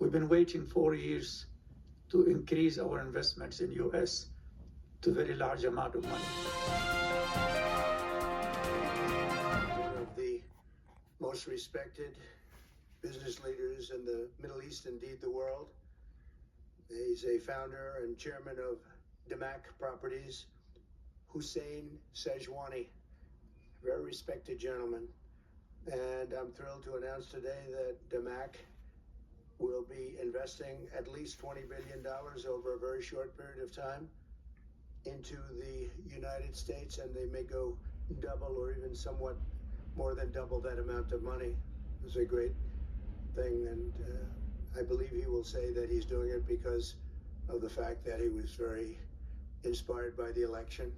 We've been waiting 4 years to increase our investments in US to very large amount of money. One of the most respected business leaders in the Middle East, indeed the world. He's a founder and chairman of Damac Properties, Hussein Sajwani, very respected gentleman. And I'm thrilled to announce today that Damac will be investing at least $20 billion over a very short period of time into the United States, and they may go double or even somewhat more than double that amount of money. It's a great thing, and I believe he will say that he's doing it because of the fact that he was very inspired by the election.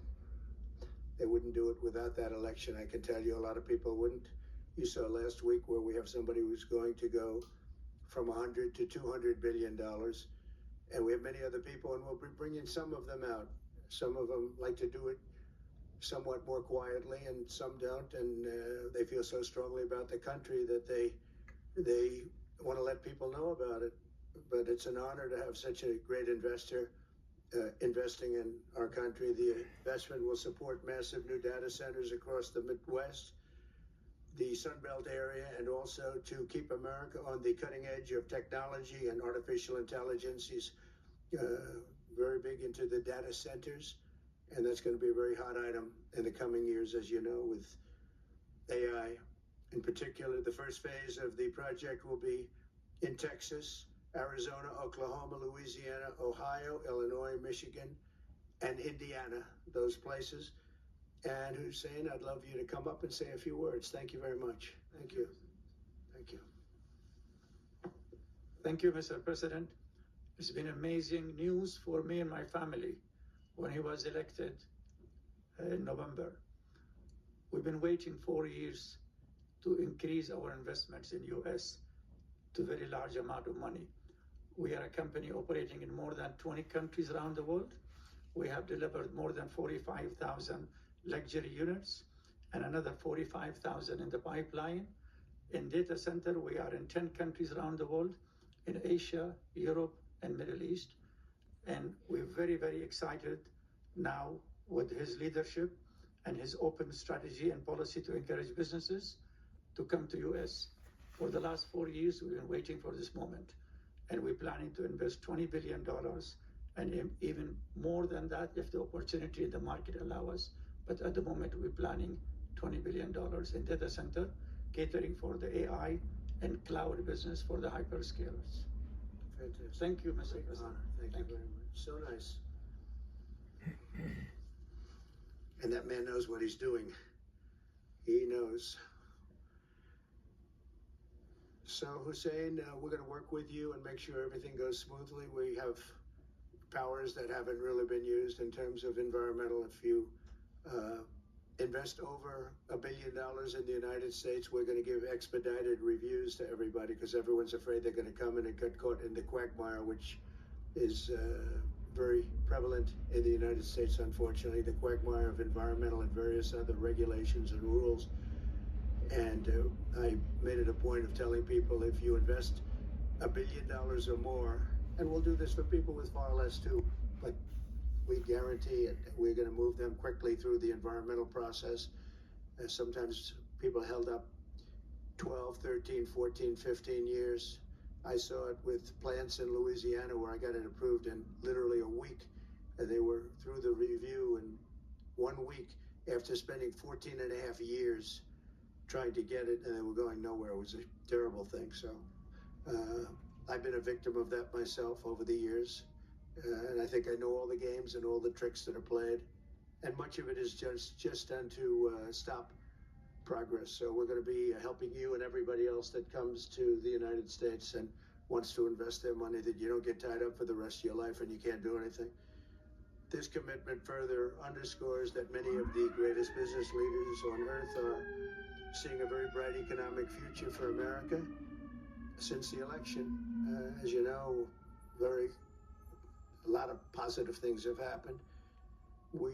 They wouldn't do it without that election. I can tell you a lot of people wouldn't. You saw last week where we have somebody who's going to go from 100 to $200 billion. And we have many other people, and we'll be bringing some of them out. Some of them like to do it somewhat more quietly, and some don't. And they feel so strongly about the country that they want to let people know about it. But it's an honor to have such a great investor investing in our country. The investment will support massive new data centers across the Midwest, the Sun Belt area, and also to keep America on the cutting edge of technology and artificial intelligence. He's very big into the data centers, and that's going to be a very hot item in the coming years, as you know, with AI. In particular, the first phase of the project will be in Texas, Arizona, Oklahoma, Louisiana, Ohio, Illinois, Michigan, and Indiana, those places. And Hussein, I'd love you to come up and say a few words. Thank you very much. Thank you. Thank you. Thank you, Mr. President. It's been amazing news for me and my family when he was elected in November. We've been waiting 4 years to increase our investments in US to very large amount of money. We are a company operating in more than 20 countries around the world. We have delivered more than 45,000 luxury units and another 45,000 in the pipeline. In data center, we are in 10 countries around the world, in Asia, Europe, and Middle East. And we're very, very excited now with his leadership and his open strategy and policy to encourage businesses to come to US. For the last 4 years, we've been waiting for this moment. And we're planning to invest $20 billion and even more than that if the opportunity in the market allow us. But at the moment, we're planning $20 billion in data center, catering for the AI and cloud business for the hyperscalers. Fantastic. Thank you, Mr. President. Thank you very much. So nice. And that man knows what he's doing. He knows. So, Hussein, we're going to work with you and make sure everything goes smoothly. We have powers that haven't really been used in terms of environmental. If you invest over $1 billion in the United States, we're going to give expedited reviews to everybody because everyone's afraid they're going to come in and get caught in the quagmire, which is very prevalent in the United States, unfortunately, the quagmire of environmental and various other regulations and rules. And I made it a point of telling people if you invest $1 billion or more, and we'll do this for people with far less too, but we guarantee it. We're going to move them quickly through the environmental process. Sometimes people held up 12, 13, 14, 15 years. I saw it with plants in Louisiana where I got it approved in literally a week. And they were through the review in 1 week after spending 14 and a half years trying to get it, and they were going nowhere. It was a terrible thing. So I've been a victim of that myself over the years. And I think I know all the games and all the tricks that are played. And much of it is just done to stop progress. So we're going to be helping you and everybody else that comes to the United States and wants to invest their money, that you don't get tied up for the rest of your life and you can't do anything. This commitment further underscores that many of the greatest business leaders on earth are seeing a very bright economic future for America since the election. As you know, a lot of positive things have happened. We